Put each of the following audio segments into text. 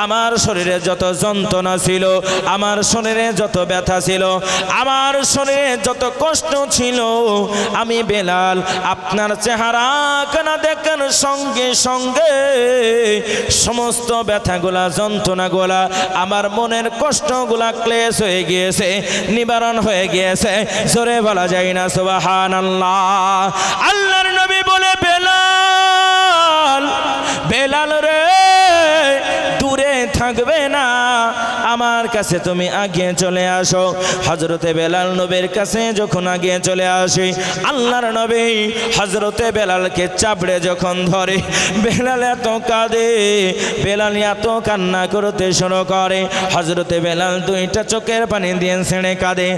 আমার শরীরে যত যন্ত্রণা ছিল, আমার শরীরে যত ব্যথা ছিল, আমার শরীরে যত কষ্ট ছিল, আমি বেলাল আপনার চেহারা কানা দেখার সঙ্গে সঙ্গে সমস্ত ব্যথাগুলা যন্ত্রণাগুলা আমার মনের কষ্টগুলা ক্লেশ হয়ে গিয়েছে, নিবারণ হয়ে গিয়েছে। জোরে বলা যায় না সুবহানাল্লাহ। আল্লাহর নবী বলে, বেলাল, বেলাল রে, দূরে থাকবে না, আমার কাছে তুমি আগিয়ে চলে আসো। হযরতে বেলাল নবীর কাছে যখন আগিয়ে চলে আসে, আল্লাহর নবী হযরতে বেলালকে চাপড়ে যখন ধরে, বেলাল এত কাঁদে, বেলাল এত কান্না করতে শুরু করে, হযরতে বেলাল দুইটা চোখের পানি দিয়ে ছেড়ে কাঁদে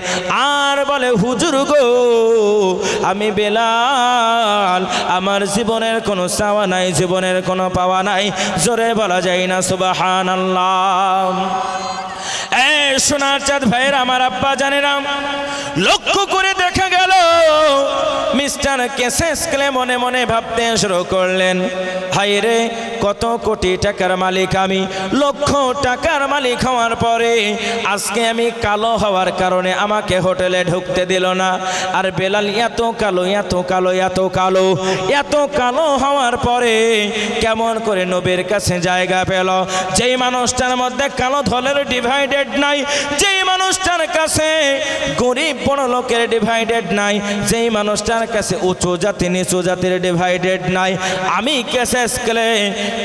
আর বলে, হুজুর গো, আমি বেলাল, আমার জীবনের কোনো চাওয়া নাই, জীবনের কোনো পাওয়া নাই। জোরে বলা যায় না সুবহানাল্লাহ। সোনার চাঁদ ভাইয়ের আমার আব্বা জানেরা, লক্ষ্য করে দেখা গেল মিস্টার কেসেস ক্লে মনে মনে ভাবতে শুরু করলেন, হাই রে, কত কোটি টাকার মালিক আমি, লক্ষ টাকার মালিক হওয়ার পরে আজকে আমি কালো হওয়ার কারণে আমাকে হোটেলে ঢুকতে দিল না। আর বেলাল এত কালো, এত কালো, এত কালো, এত কালো হওয়ার পরে কেমন করে নবীর কাছে জায়গা পেল? যেই মানুষটার মধ্যে কালো ধলের ডিভাইডেড নাই, যেই মানুষটার কাছে গরিব বড় লোকের ডিভাইডেড নাই, যেই মানুষটার কাছে উঁচু জাতি নিচু জাতির ডিভাইডেড নাই, আমি কেসেস ক্লে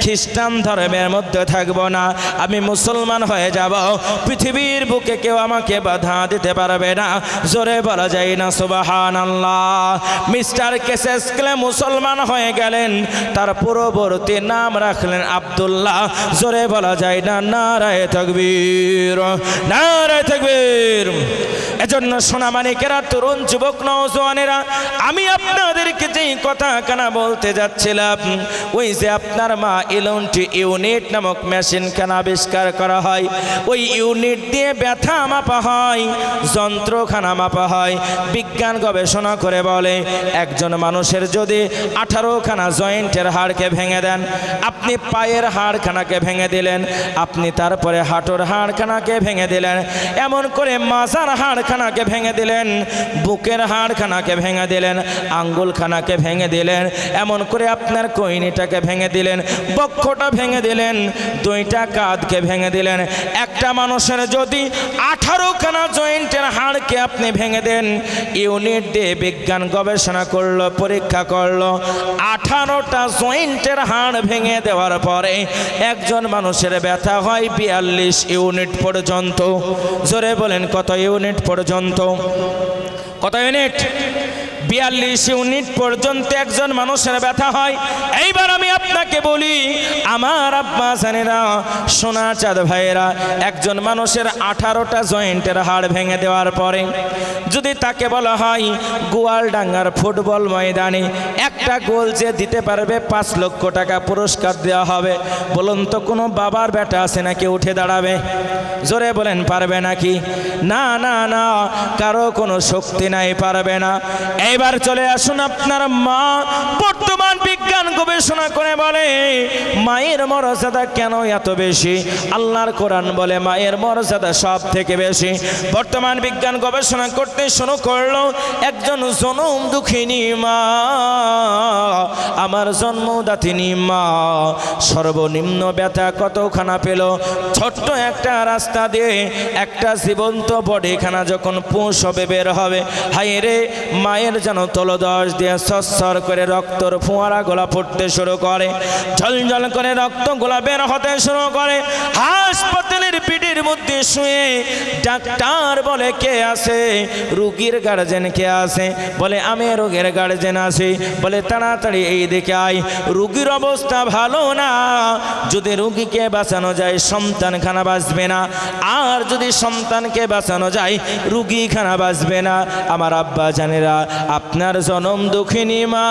খ্রিস্টান ধর্মের মধ্যে থাকবো না, আমি মুসলমান হয়ে যাব, পৃথিবীর বুকে কেউ আমাকে বাধা দিতে পারবে না। জোরে বলা যায় না সুবহানাল্লাহ। মিস্টার কেসেস ক্লে মুসলমান হয়ে গেলেন, তার পূর্ববর্তী নাম রাখলেন আব্দুল্লাহ। জোরে বলা যায় না নারায়ে তাকবীর, নারায়ে তাকবীর। এজন্য সোনামানিকেরা, তরুণ যুবক নওজওয়ানেরা, আমি আপনাদেরকে যেই কথা কানা বলতে যাচ্ছিলাম, ওই যে আপনার মা ইলন্টি ইউনিট নামক মেশিন খানা আবিষ্কার করা হয়, ওই ইউনিট দিয়ে ব্যথা মাপা হয়, যন্ত্রখানা মাপা হয়। বিজ্ঞান গবেষণা করে বলে, একজন মানুষের যদি 18খানা জয়েন্টের হাড়কে ভেঙে দেন, আপনি পায়ের হাড়খানাকে ভেঙে দিলেন, আপনি তারপরে হাঁটুর হাড়খানাকে ভেঙে দিলেন, এমন করে মাজার হাড়খানাকে ভেঙে দিলেন, বুকের হাড়খানাকে ভেঙে দিলেন, আঙ্গুলখানাকে ভেঙে দিলেন, এমন করে আপনার কইনিটাকে ভেঙে দিলেন, বক্ষটা ভেঙে দিলেন, দুইটা কাঁধকে ভেঙে দিলেন। একটা মানুষের যদি 18খানা জয়েন্টের হাড়কে আপনি ভেঙে দেন, ইউনিট দিয়ে বিজ্ঞান গবেষণা করলো, পরীক্ষা করলো, 18টা জয়েন্টের হাড় ভেঙে দেওয়ার পরে একজন মানুষের ব্যথা হয় 42 ইউনিট পর্যন্ত। জোরে বলেন, কত ইউনিট পর্যন্ত? কত ইউনিট? 42 ইউনিট পর্যন্ত একজন মানুষের ব্যথা হয়। এইবার আমি আপনাকে বলি, আমার আব্বা জানেরা, সোনা চাঁদ ভাইয়েরা, একজন মানুষের 18টা জয়েন্টের হাড় ভেঙে দেওয়ার পরে যদি তাকে বলা হয় গোয়ালডাঙ্গার ফুটবল ময়দানে একটা গোল যে দিতে পারবে 5 লক্ষ টাকা পুরস্কার দেওয়া হবে, বলুন তো কোনো বাবার বেটা আছে নাকি উঠে দাঁড়াবে? জোরে বলেন, পারবে নাকি? না না না, কারো কোনো শক্তি নাই, পারবে না। এইবার চলে আসুন, আপনার মা, বর্তমান বিজ্ঞান গবেষণা করে বলে মায়ের মর্যাদা কেন এত বেশি? আল্লাহর কোরআন বলে মায়ের মর্যাদা সব থেকে বেশি। বর্তমান বিজ্ঞান গবেষণা করতে শুরু করলো, একজন জনম দুঃখিনী মা, আমার জন্মদাত্রী মা, সর্বনিম্ন ব্যথা কতখানা পেল? ছোট্ট একটা রাস্তা দিয়ে একটা জীবন্ত বডিখানা যখন পুষ হবে, বের হবে, হায় রে, মায়ের যেন তলদশ দিয়ে সরসর করে রক্তর ফোঁয়ারা গোলা ফুটতে শুরু করে, ঝলঝল করে রক্ত গোলা বের হতে শুরু করে। হাসপাতালের পিঠের মধ্যে শুয়ে ডাক্তার বলে, কে আছে? রোগীর গার্জেন কে আছে? বলে, আমি রোগীর গার্জেন আছি। বলে, তাড়াতাড়ি এই দিকে আয়, রোগীর অবস্থা ভালো না, যদি রোগীকে বাঁচানো যায় সন্তানখানা বাঁচবে না, আর যদি সন্তানকে বাঁচানো যায় রোগীখানা বাঁচবে না। আমার আব্বা জানেরা, আপনার জনম দুঃখিনী মা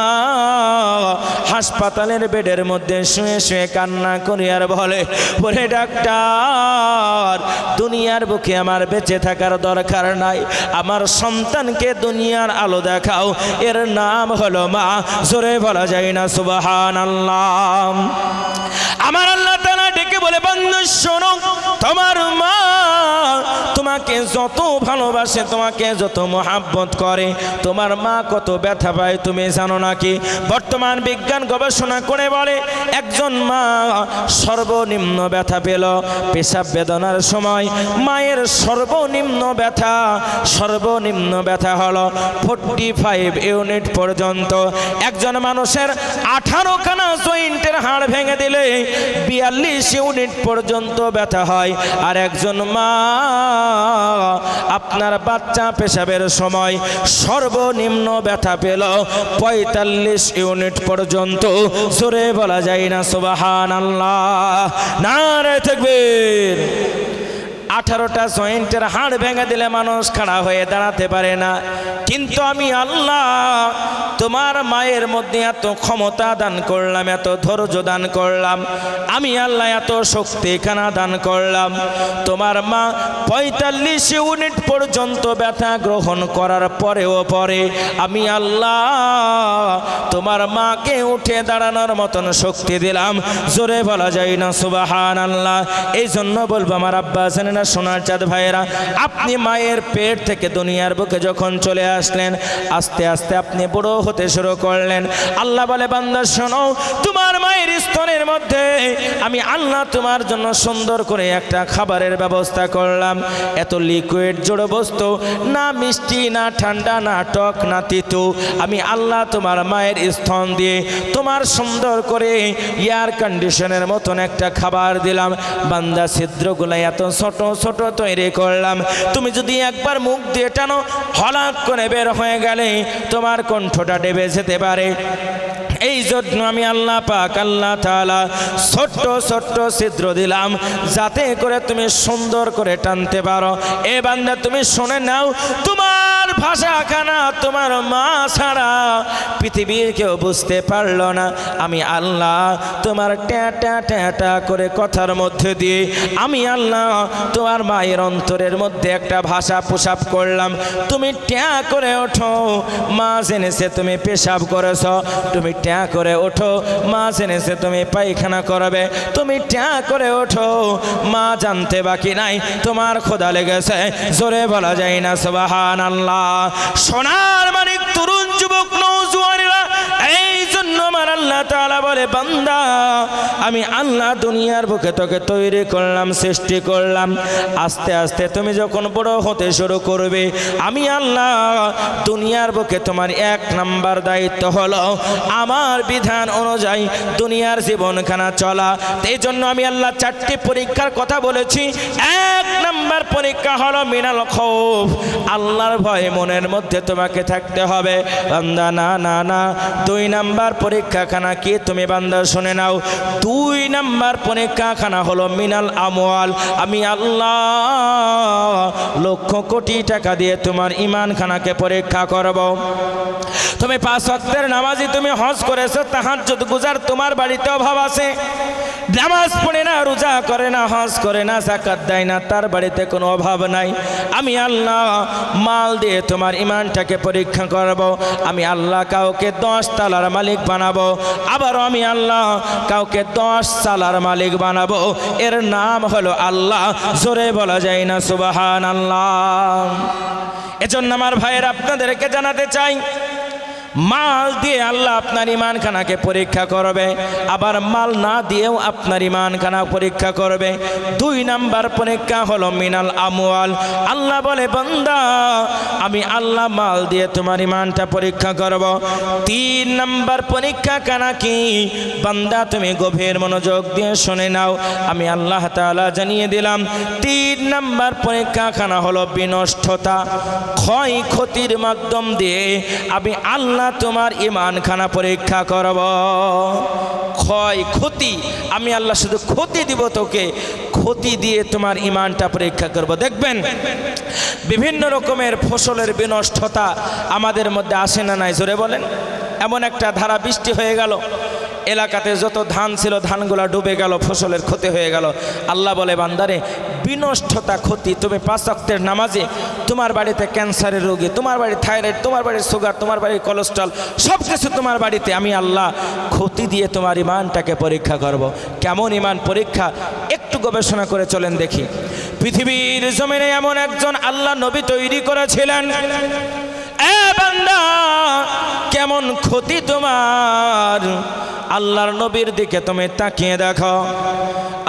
হাসপাতালের বেডের মধ্যে শুয়ে শুয়ে কান্না করি আর বলে, ওরে ডাক্তার, দুনিয়ার বুকে আমার বেঁচে থাকার দরকার নাই, আমার সন্তানকে দুনিয়ার আলো দেখাও, এর নাম হলো মা। জোরে বলা যায় না সুবহানাল্লাহ। আমার আল্লাহ তাআলা ডেকে বলে বান্দা শোনো, তোমার মা তোমাকে যত ভালোবাসে, তোমাকে যত মহাব্বত করে, তোমার মা কত ব্যথা পায় তুমি জানো নাকি? বর্তমান বিজ্ঞান গবেষণা করে বলে একজন মা সর্বনিম্ন ব্যথা পেল পেশাব বেদনার সময়, মায়ের সর্বনিম্ন ব্যথা হলো 45 ইউনিট পর্যন্ত। একজন মানুষের 18 খানা জয়েন্টের হাড় ভেঙে দিলে 42 ইউনিট পর্যন্ত ব্যথা হয়। আর একজন মা আপনার বাচ্চা পেশাবের সময় সর্বনিম্ন ব্যথা পেল 45 ইউনিট পর্যন্ত। জোরে বলা যায় না সুবহানাল্লাহ? নারে তাকবীর। 18টা জয়েন্টের হাড় ভেঙে দিলে মানুষ খাড়া হয়ে দাঁড়াতে পারে না, কিন্তু আমি আল্লাহ তোমার মায়ের মধ্যে এত ক্ষমতা দান করলাম, এত ধৈর্য দান করলাম, আমি আল্লাহ এত শক্তিখানা দান করলাম। তোমার মা 45 ইউনিট পর্যন্ত ব্যথা গ্রহণ করার পরে আমি আল্লাহ তোমার মাকে উঠে দাঁড়ানোর মতন শক্তি দিলাম। জোরে বলা যায় না সুবহানাল্লাহ? এই জন্য বলবো আমার আব্বা জানেন না, সোনার চাঁদ ভাইয়েরা, আপনি মায়ের পেট থেকে দুনিয়ার বুকে যখন চলে আসলেন, আস্তে আস্তে আপনি বড় হতে শুরু করলেন। আল্লাহ বলে বান্দা শোনো, তোমার মায়ের স্তনের মধ্যে আমি আল্লাহ তোমার জন্য সুন্দর করে একটা খাবারের ব্যবস্থা করলাম। এত লিকুইড জড় বস্তু, না মিষ্টি, না ঠান্ডা, না টক, না তিতো, আমি আল্লাহ তোমার মায়ের স্তন দিয়ে তোমার সুন্দর করে এয়ার কন্ডিশনের মতন একটা খাবার দিলাম। বান্দা ছিদ্রগুলো এত ছোট ছোট তৈরি করলাম, তুমি যদি একবার মুখ দিয়ে টানো হলাক করে বের হয়ে গেলে তোমার কণ্ঠটা ডেবে যেতে পারে। এই জন্য আমি আল্লাহ পাক আল্লাহ তাআলা ছোট্ট ছোট্ট ছিদ্র দিলাম যাতে করে তুমি সুন্দর করে টানতে পারো। এ বান্দা তুমি শুনে নাও, তোমার ভাষাখানা তোমার মা ছাড়া পৃথিবীর কেউ বুঝতে পারলো না। আমি আল্লাহ তোমার ট্যাটা ট্যাটা করে কথার মধ্যে দিয়ে আমি আল্লাহ তোমার মায়ের অন্তরের মধ্যে একটা ভাষা প্রসাব করলাম। তুমি ট্যা করে ওঠো, মা জেনেছে তুমি পেশাব করেছ। তুমি ট্যা করে ওঠো, মা জেনেছে তুমি পায়খানা করবে। তুমি ট্যা করে ওঠো, মা জানতে বাকি নাই তোমার ক্ষুধা লেগেছে। জোরে বলা যায় না সুবহানাল্লাহ? সোনার মানিক তরুণ যুবক নওজোয়ানেরা, এই জন্য আমার আল্লাহ তাআলা বলে বান্দা আমি আল্লাহ দুনিয়ার বুকে তোকে তৈরি করলাম, সৃষ্টি করলাম। আস্তে আস্তে তুমি যখন বড় হতে শুরু করবে, আমি আল্লাহ দুনিয়ার বুকে তোমার 1 নাম্বার দায়িত্ব হলো আমার বিধান অনুযায়ী দুনিয়ার জীবনখানা চলা। এই জন্য আমি আল্লাহ 4টি পরীক্ষার কথা বলেছি। 1 নাম্বার পরীক্ষা হলো মিনাল খৌফ, আল্লাহর ভয় মনের মধ্যে তোমাকে থাকতে হবে বান্দা। না না না, 2 নাম্বার পরীক্ষাখানা কি তুমি বান্দা শুনে নাও। 2 নাম্বার পরীক্ষাখানা হলো মিনাল আমওয়াল, আমি আল্লাহ লক্ষ কোটি টাকা দিয়ে তোমার ঈমানখানাকে পরীক্ষা করব। তুমি 5 ওয়াক্তের নামাজি, তুমি হজ করেছো, তাহাজ্জুদ গুজার, তোমার বাড়িতে অভাব আছে, নামাজ পড়ে না, রোজা করে না, হজ করে না, যাকাত দেয় না, তার বাড়িতে কোনো অভাব নাই। আমি আল্লাহ মাল দিয়ে তোমার ঈমানটাকে পরীক্ষা করব। আমি আল্লাহ কাউকে 10 তালার মালিক বানাবো, আবারও আমি আল্লাহ কাউকে 10 সালার মালিক বানাবো। এর নাম হলো আল্লাহ। জোরে বলা যায় না সুবহানাল্লাহ? এজন্য আমার ভাইয়ের আপনাদেরকে জানাতে চাই, মাল দিয়ে আল্লাহ আপনার ঈমানখানাকে পরীক্ষা করবে, আবার মাল না দিয়েও আপনার ঈমানখানা পরীক্ষা করবে। 2 নাম্বার পরীক্ষা হলো মিনাল আমওয়াল, আল্লাহ বলে বান্দা আমি আল্লাহ মাল দিয়ে তোমার ঈমানটা পরীক্ষা করব। 3 নাম্বার পরীক্ষা কানা কি বান্দা, তুমি গভীর মনোযোগ দিয়ে শুনে নাও। আমি আল্লাহ তাআলা জানিয়ে দিলাম 3 নাম্বার পরীক্ষা খানা হলো বিনষ্টতা, ক্ষয়ক্ষতির মাধ্যম দিয়ে আমি আল্লাহ তোমার ঈমানখানা পরীক্ষা করব। ক্ষয়ক্ষতি, আমি আল্লাহ শুধু ক্ষতি দিব তোকে, ক্ষতি দিয়ে তোমার ঈমানটা পরীক্ষা করব। দেখবেন বিভিন্ন রকমের ফসলের বিনষ্টতা আমাদের মধ্যে আসে না নাই? জোরে বলেন। এমন একটা ধারা বৃষ্টি হয়ে গেল, এলাকাতে যত ধান ছিল ধানগুলা ডুবে গেল, ফসলের ক্ষতি হয়ে গেল। আল্লাহ বলে, বান্দারে বিনষ্টতা ক্ষতি, তুমি 5 ওয়াক্তের নামাজে তোমার বাড়িতে ক্যান্সারের রোগী, তোমার বাড়ি থাইরয়েড, তোমার বাড়ির সুগার, তোমার বাড়ির কোলেস্ট্রল, সব কিছু তোমার বাড়িতে আমি আল্লাহ ক্ষতি দিয়ে তোমার ইমানটাকে পরীক্ষা করব। কেমন ইমান পরীক্ষা একটু গবেষণা করে চলেন দেখি। পৃথিবীর জমিনে এমন একজন আল্লাহ নবী তৈরি করেছিলেন, এ বান্দা কেমন ক্ষতি তোমার। আল্লাহর নবীর দিকে তুমি তাকিয়ে দেখো,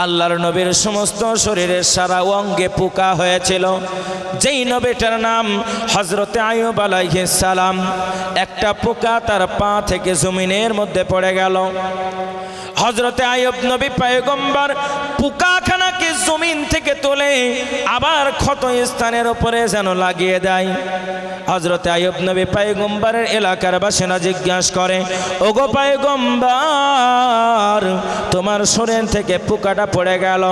আল্লাহর নবীর সমস্ত শরীরের সারা অঙ্গে পোকা হয়েছিল। যেই নবীটার নাম হযরতে আইয়ুব আলাইহিস সালাম, একটা পোকা তার পা থেকে জমিনের মধ্যে পড়ে গেল। হযরতে আইয়ুব নবী পয়গম্বর পোকাখানাকে জমিন থেকে তুলে আবার ক্ষত স্থানের উপরে যেন লাগিয়ে দেয়। হযরতে আইয়ুব নবী পয়গম্বরের এলাকার বাসিন্দা জিজ্ঞাসা করে, ওগো পয়গম্বর, তোমার শরীর থেকে পোকাটা পড়ে গেল,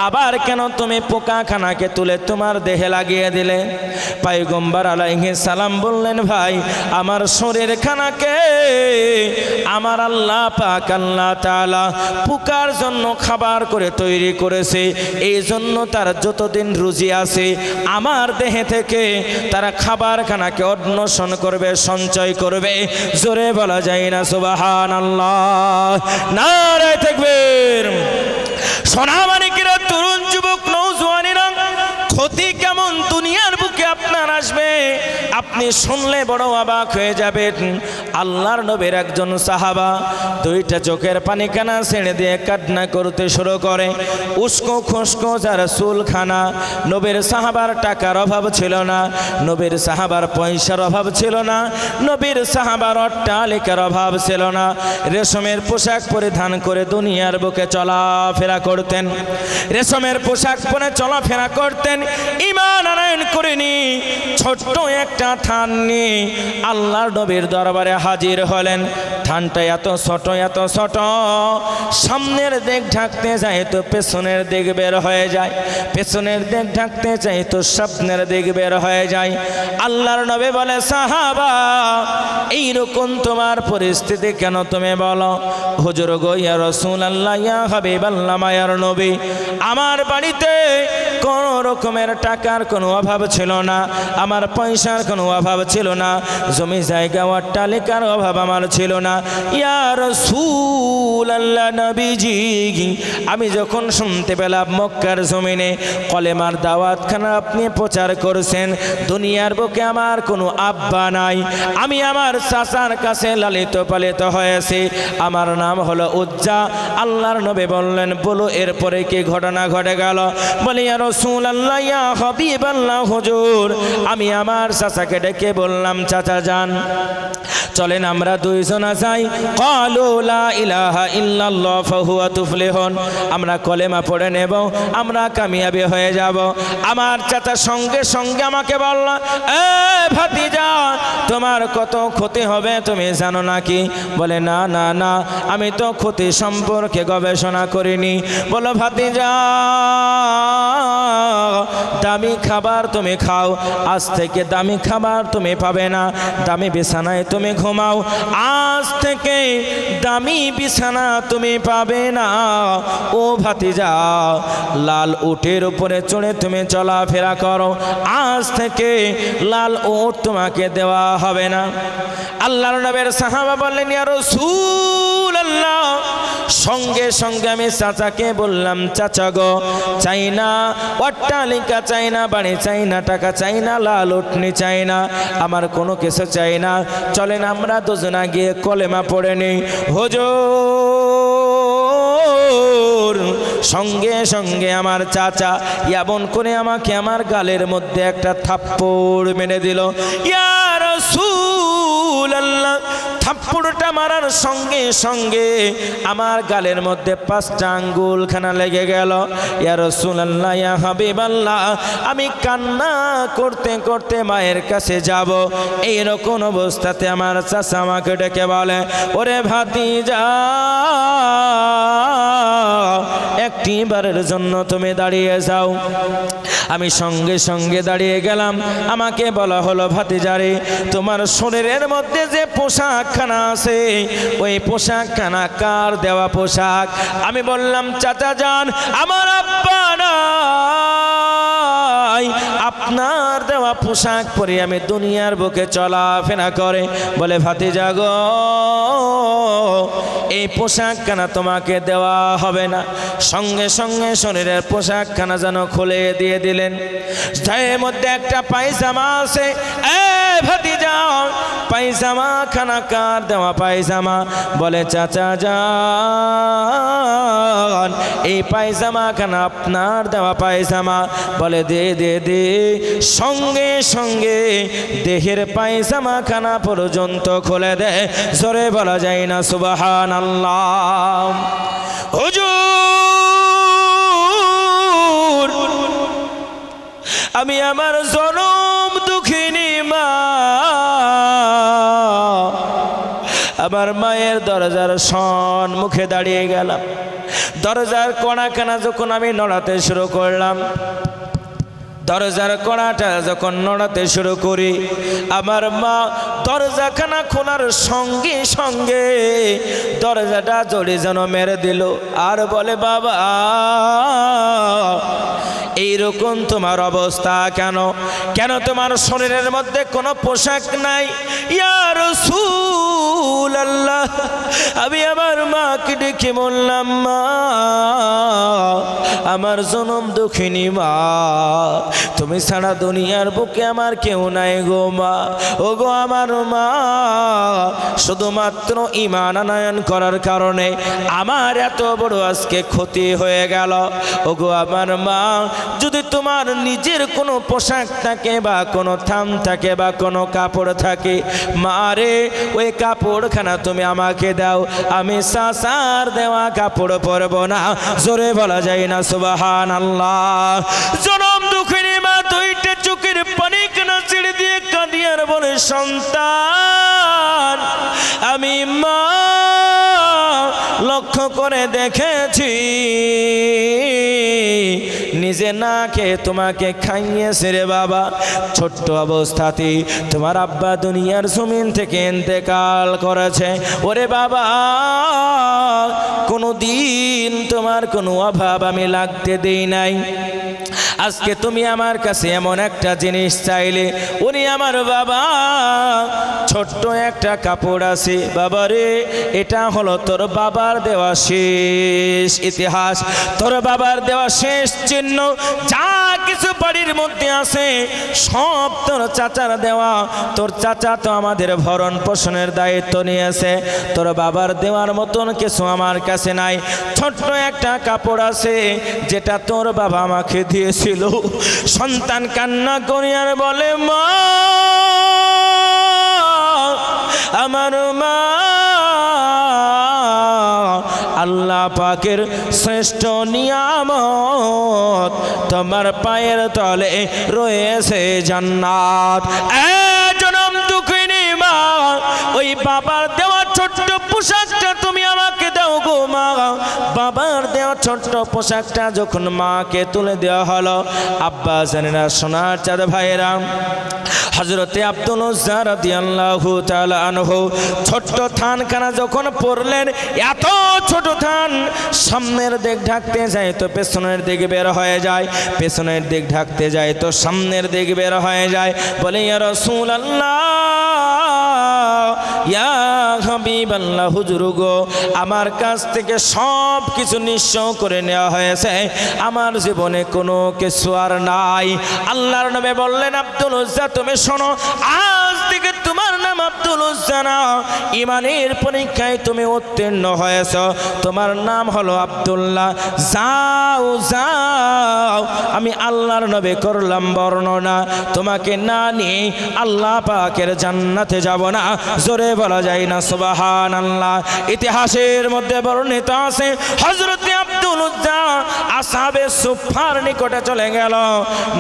আবার কেন তুমি পোকাখানাকে তুলে তোমার দেহে লাগিয়ে দিলে? পয়গম্বর আলাইহিস সালাম বললেন, ভাই, আমার শরীরখানাকে আমার আল্লাহ পাক আল্লাহ তাআলা পোকার জন্য খাবার করে তৈরি করেছে, এই জন্য তার যতদিন রুজি আছে আমার দেহে থেকে তারা খাবারখানাকে অন্বেষণ করবে, সঞ্চয় করবে। জোরে বলা যায় না সুবহানাল্লাহ? নারে তাকবীর। সোনামানিকেরা, তরুণ যুবক নওজোয়ানেরা, ক্ষতি কেমন দুনিয়ার বুকে আপনার আসবে আপনি শুনলে বড় অবাক হয়ে যাবেন। আল্লাহর নবীর একজন সাহাবা দুইটা চোখের পানি কানা ছেড়ে দিয়ে কান্না করতে শুরু করে। উস্কো খুস্কো যার চুলখানা। নবীর সাহাবার টাকার অভাব ছিল না, নবীর সাহাবার পয়সার অভাব ছিল না, নবীর সাহাবার অট্টালিকার অভাব ছিল না। রেশমের পোশাক পরিধান করে দুনিয়ার বুকে চলাফেরা করতেন, রেশমের পোশাক পরে চলাফেরা করতেন। ঈমান আনয়ন করেনি, ছোট্ট একটা থান নিয়ে আল্লাহর নবীর দরবারে হাজির হলেন। থানটা এত ছোট, এত ছোট, সামনের দিক ঢাকতে যায় তো পেছনের দিক বের হয়ে যায়, পেছনের দিক ঢাকতে চাই তো সামনের দিক বের হয়ে যায়। আল্লাহর নবী বলে, সাহাবা, এইরকম তোমার পরিস্থিতি কেন তুমি বলো? হুজুর গো, ইয়া রাসূলুল্লাহ, ইয়া হাবিবাল্লাহ, মায়ার নবী, আমার বাড়িতে কোনো রকমের টাকার কোনো অভাব ছিল না, আমার পয়সার কোনো অভাব ছিল না, জমি জায়গা অট্টালিকার অভাব আমার ছিল না। ইয়া রাসূলুল্লাহ, নবীজি, আমি যখন শুনতে পেলাম মক্কার জমিনে কলেমার দাওয়াতখানা আপনি প্রচার করছেন, দুনিয়ার বুকে আমার কোনো আব্বা নাই, আমি আমার চাচার কাছে লালিত পালিত হয়েছি, আমার নাম হলো উজ্জা। আল্লাহর নবী বললেন, বলো এরপরে কি ঘটনা ঘটে গেল? বলি, ইয়া রাসূলুল্লাহ, ইয়া হাবিবাল্লাহ, হুজুর, আমি আমার চাচাকে ডেকে বললাম, চাচা যান, চলেন আমরা দুইজনা যাই, ক্বালু লা ইলাহা ইল্লাল্লাহ ফাহুয়া তুফলিহুন, আমরা কলেমা পড়ে নেব, আমরা কামিয়াবি হয়ে যাব। আমার চাচা সঙ্গে সঙ্গে আমাকে বলল, এ ভাতিজা, তোমার কত ক্ষতি হবে তুমি জানো নাকি? বলে, না না না, আমি তো ক্ষতি সম্পর্কে গবেষণা করিনি। বলো, ভাতিজা, দামি খাবার তুমি খাও, আজ থেকে দামি খাবার তুমি পাবে না, দামি বিছানায় তুমি ঘুমাও, আজ থেকে দামি বিছানা তুমি পাবে না। ও ভাতিজা, লাল উটের উপরে চড়ে তুমি চলাফেরা করো, আজ থেকে লাল উট তোমাকে দেওয়া হবে না। আল্লাহর নবীর সাহাবা বললেন, ইয়া রাসূলুল্লাহ, সঙ্গে সঙ্গে আমি চাচাকে বললাম, চাচা গো, চাই না অট্টালিকা, চাই না বাড়ি, চাই না টাকা, চাই না লাল উটনি, চাই না, আমার কোনো কিছু চাই না, চলেন আমরা দুজনা গিয়ে কলেমা পড়ে নিই। হুজুর, সঙ্গে সঙ্গে আমার চাচা এমন করে আমাকে আমার গালের মধ্যে একটা থাপ্পড় মেরে দিল। ইয়া রাসূলুল্লাহ, থাপ্পড়টা মারার সঙ্গে সঙ্গে আমার গালের মধ্যে 5টা আঙ্গুলখানা লেগে গেল। ইয়া রাসূলুল্লাহ, ইয়া হাবিবাল্লাহ, আমি কান্না করতে করতে মায়ের কাছে যাব, এইরকম অবস্থাতে আমার চাচা আমাকে ডেকে বলে, ওরে ভাতিজা, একটি বারের জন্য তুমি দাঁড়িয়ে যাও। আমি সঙ্গে সঙ্গে দাঁড়িয়ে গেলাম। আমাকে বলা হলো, ভাতিজারে তোমার শরীরের মধ্যে যে পোশাকখানা আছে ওই পোশাকখানা কার দেওয়া পোশাক? আমি বললাম, চাচা যান, আমার আব্বা নাই, আপনার দেওয়া পোশাক পরে আমি দুনিয়ার বুকে চলাফেরা করে। বলে, ভাতিজা গো, এই পোশাকখানা তোমাকে দেওয়া হবে না। সঙ্গে সঙ্গে শরীরের পোশাকখানা যেন খুলে দিয়ে দিলেন। যার মধ্যে একটা পায়জামা আছে। ভাতিজা, পায়জামা খানা কার দেওয়া পায়জামা? বলে, চাচা যান, এই পায়জামা খানা আপনার দেওয়া পায়জামা। বলে, দে দে দে। সঙ্গে সঙ্গে দেহের পায়জামা খানা পর্যন্ত খুলে দেয়। জোরে বলা যায় না সুবহানাল্লাহ। হুজুর, আমি আমার জনম দুঃখিনী মা, আমার মায়ের দরজার সম্মুখে দাঁড়িয়ে গেলাম। দরজার কণাখানা যখন আমি নড়াতে শুরু করলাম, দরজার কড়াটা যখন নড়াতে শুরু করি, আমার মা দরজাখানা খোলার সঙ্গে সঙ্গে দরজাটা জোরে যেন মেরে দিল। আর বলে, বাবা, এইরকম তোমার অবস্থা কেন? কেন তোমার শরীরের মধ্যে কোনো পোশাক নাই? ইয়া রাসূলুল্লাহ, আমি আমার মাকে ডেকে বললাম, মা, আমার জনম দুঃখিনী মা, তুমি ছাড়া দুনিয়ার বুকে আমার কেউ নাই গো মা। ও গো আমার মা, শুধুমাত্র ঈমান আনয়ন করার কারণে আমার এত বড় আজকে ক্ষতি হয়ে গেল। ও গো আমার মা, যদি তোমার নিজের কোনো পোশাক থাকে বা কোনো থাম থাকে বা কোনো কাপড় থাকে, মারে ওই কাপড়খানা তুমি আমাকে দাও, আমি সাসার দেওয়া কাপড় পরব না। জোরে বলা যায় না সুবহানাল্লাহ। জনম দুঃখিনী মা দুইটা চোখের পানি কানা ছেড়ে দিয়ে কাঁদিয়ার বলে, সন্তান, আমি মা লক্ষ্য করে দেখেছি, নিজে না খেয়ে তোমাকে খাইয়েছে রে বাবা। ছোট্ট অবস্থাতেই তোমার আব্বা দুনিয়ার জমিন থেকে ইন্তেকাল করেছে। ওরে বাবা, কোনো দিন তোমার কোনো অভাব আমি লাগতে দেই নাই। আজকে তুমি আমার কাছে এমন একটা জিনিস চাইলে, উনি আমার বাবা, ছোট্ট একটা কাপড় আছে বাবা রে, এটা হলো তোর বাবার দেওয়া শেষ ইতিহাস, তোর বাবার দেওয়া শেষ চিহ্ন। যা কিছু বাড়ির মধ্যে আছে সব তোর চাচার দেওয়া। তোর চাচা তো আমাদের ভরণ পোষণের দায়িত্ব নিয়েছে, তোর বাবার দেওয়ার মতন কিছু আমার কাছে নাই। ছোট্ট একটা কাপড় আছে যেটা তোর বাবা আমাকে দিয়েছিল। সন্তান কান্না করে আর বলে, মা, আমার মা, আল্লাহ পাকের শ্রেষ্ঠ নিয়ামত, তোমার পায়ের তলে রয়েছে জান্নাত। জনম দুঃখিনী মা, ওই বাবার দেওয়া ছোট্ট পোশাকটা তুমি আমাকে দাও গো মা। বাবার দেওয়া ছোট্ট পোশাকটা যখন মাকে তুলে দেওয়া হলো, আব্বা জানেনা, সোনার চাঁদ ভাইরা, হযরতে আব্দুল উজ্জা রাদিয়াল্লাহু তাআলা আনহু ছোট্ট থানখানা যখন পড়লেন, এত ছোট থান, সামনের দিক ঢাকতে যায় তো পেছনের দিকে বের হয়ে যায়, পেছনের দিক ঢাকতে যায় তো সামনের দিকে বের হয়ে যায়। বলে, ইয়া রাসূলুল্লাহ, ইয়া হাবিবাল্লাহ, হুজুর গো, আমার কাছ থেকে সব কিছু নিঃস্ব করে নেওয়া হয়েছে, আমার জীবনে কোনো কিছু আর নাই। আল্লাহর নবী বললেন, আব্দুল উজ্জা, তুমি শোনো, আজ থেকে তোমার নাম আব্দুল উজ্জা না, ঈমানের পরীক্ষায় তুমি উত্তীর্ণ হয়েছ, তোমার নাম হলো আব্দুল্লাহ। যাও যাও, আমি আল্লাহর নবী করলাম বর্ণনা, তোমাকে না নিয়ে আল্লাহ পাকের জান্নাতে যাব না। জোরে বলা যায় না সুবহানাল্লাহ। ইতিহাসের মধ্যে বর্ণিত আছে, হযরত আব্দুল উজ্জা আসহাবে সুফফার নিকটে চলে গেল।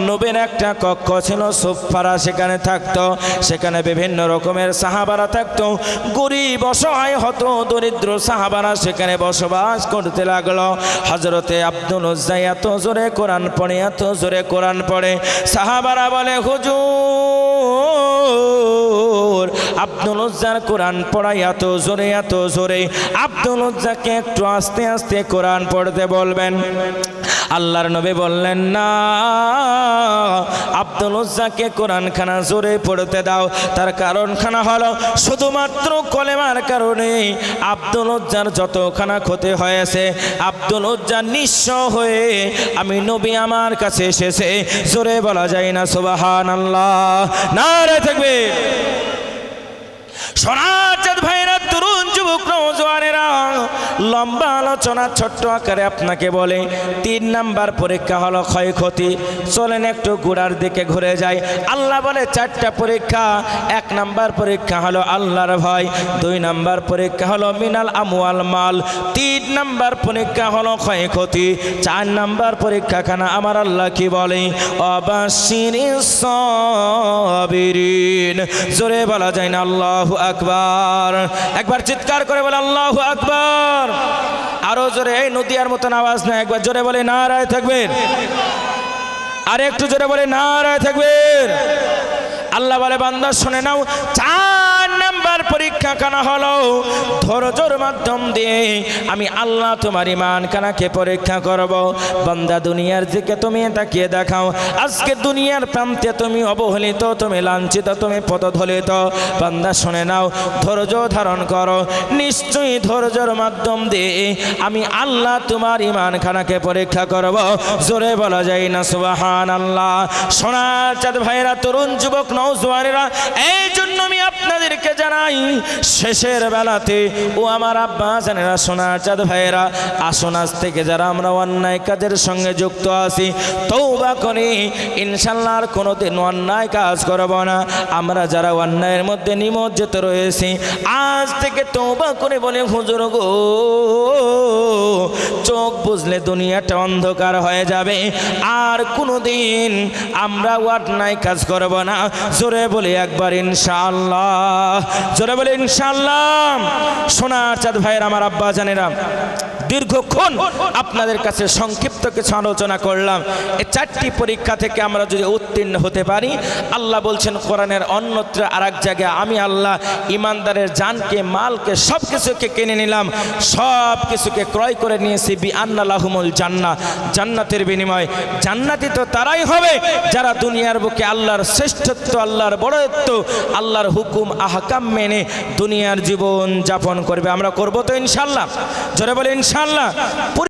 নবীর একটা কক্ষ ছিল, সুফফারা সেখানে থাকতো। সেখানে বিভিন্ন রকমের সাহাবারা থাকতো। গরিব অসহায় হত দরিদ্র সাহাবারা সেখানে বসবাস করতে লাগলো। হযরতে আব্দুল উজ্জা এত জোরে কোরআন পড়ে, এত জোরে কোরআন পড়ে, সাহাবারা বলে হুজুর আব্দুল উজ্জার কোরআন পড়া এত জোরে আব্দুল উজ্জাকে একটু আস্তে আস্তে কোরআন পড়তে বলবেন। আল্লাহর নবী বললেন না, আব্দুল উজ্জাকে কোরআনখানা জোরে পড়তে দাও। তার কারণখানা হলো শুধুমাত্র কলেমার কারণে আব্দুল উজ্জার যতখানা ক্ষতি হয়েছে, আব্দুল উজ্জা নিঃস্ব হয়ে আমি নবী আমার কাছে এসেছে। জোরে বলা যায় না সুবহানাল্লাহ? নারে তাকবীর। সোনার ভাইরা, তরুণ যুবক নওজোয়ানেরা, লম্বা আলোচনা ছোট্ট আকারে আপনাকে বলে 3 নাম্বার পরীক্ষা হলো ক্ষয়ক্ষতি। চলেন একটু গোড়ার দিকে ঘুরে যাই। আল্লাহ বলে 4টা পরীক্ষা। 1 নাম্বার পরীক্ষা হলো আল্লাহর ভয়, 2 নাম্বার পরীক্ষা হলো মিনাল আমওয়াল মাল, 3 নাম্বার পরীক্ষা হলো ক্ষয়ক্ষতি, 4 নাম্বার পরীক্ষাখানা আমার আল্লাহ কি বলে? অবাশিরিস সাবিরিন। জোরে বলা যায় না আল্লাহু আকবার? একবার চিৎকার করে বলে আল্লাহু আকবার। আরো জোরে, এই নদিয়ার মতন আওয়াজ না, একবার জোরে বলে নারায়ে তাকবীর। আর একটু জোরে বলে নারায়ে তাকবীর। আল্লাহ বলে বান্দা শুনে নাও, 4 নাম্বার পরীক্ষা কানা হলো ধৈর্যের মাধ্যম দিয়ে আমি আল্লাহ তোমার ঈমান কানাকে পরীক্ষা করব। বান্দা দুনিয়ার দিকে তুমি তাকিয়ে দেখাও, আজকে দুনিয়ার প্রান্তে তুমি অবহেলিত, তুমি লাঞ্ছিত, তুমি পদধলিত। বান্দা শুনে নাও, ধৈর্য ধারণ করো, নিশ্চয়ই ধৈর্যের মাধ্যম দিয়ে আমি আল্লাহ তোমার ঈমান খানাকে পরীক্ষা করব। জোরে বলা যায় না সুবহানাল্লাহ? সোনার চাঁদ ভাইরা, তরুণ যুবক নওজোয়ানেরা, এই জন্য আমি আপনাদেরকে জানাই শেষের বেলাতে ও আমার আব্বা জানেরা, সোনার চাঁদ ভাইয়েরা, আসুন আজ থেকে যারা আমরা অন্যায় কাজের সঙ্গে যুক্ত আছি তওবা করি, ইনশাআল্লাহ আর কোনোদিন অন্যায় কাজ করব না। আমরা যারা অন্যায়ের মধ্যে নিমজ্জিত রয়েছি আজ থেকে তওবা করে বলে হুজুর গো, চোখ বুঝলে দুনিয়াটা অন্ধকার হয়ে যাবে, আর কোনোদিন আমরা অন্যায় কাজ করব না। জোরে বলে একবার ইনশাআল্লাহ, জোরে বলে ইনশাআল্লাহ। সোনার চাঁদ ভাইয়ের, আমার আব্বা জানেরা, দীর্ঘক্ষণ আপনাদের কাছে সংক্ষিপ্ত কিছু আলোচনা করলাম। এই 4টি পরীক্ষা থেকে আমরা যদি উত্তীর্ণ হতে পারি, আল্লাহ বলছেন কোরআনের অন্যত্র আর এক জায়গায়, আমি আল্লাহ ইমানদারের জানকে, মালকে, সব কিছুকে কিনে নিলাম, সব কিছুকে ক্রয় করে নিয়েছি বিআন্না লাহুমুল জান্নাহ, জান্নাতের বিনিময়। জান্নাতি তো তারাই হবে যারা দুনিয়ার বুকে আল্লাহর শ্রেষ্ঠত্ব, আল্লাহর বড়ত্ব, আল্লাহর হুকুম আহকাম মেনে দুনিয়ার জীবন যাপন করবে। আমরা করব তো ইনশাআল্লাহ? জোরে বলে ইনশাআল্লাহ।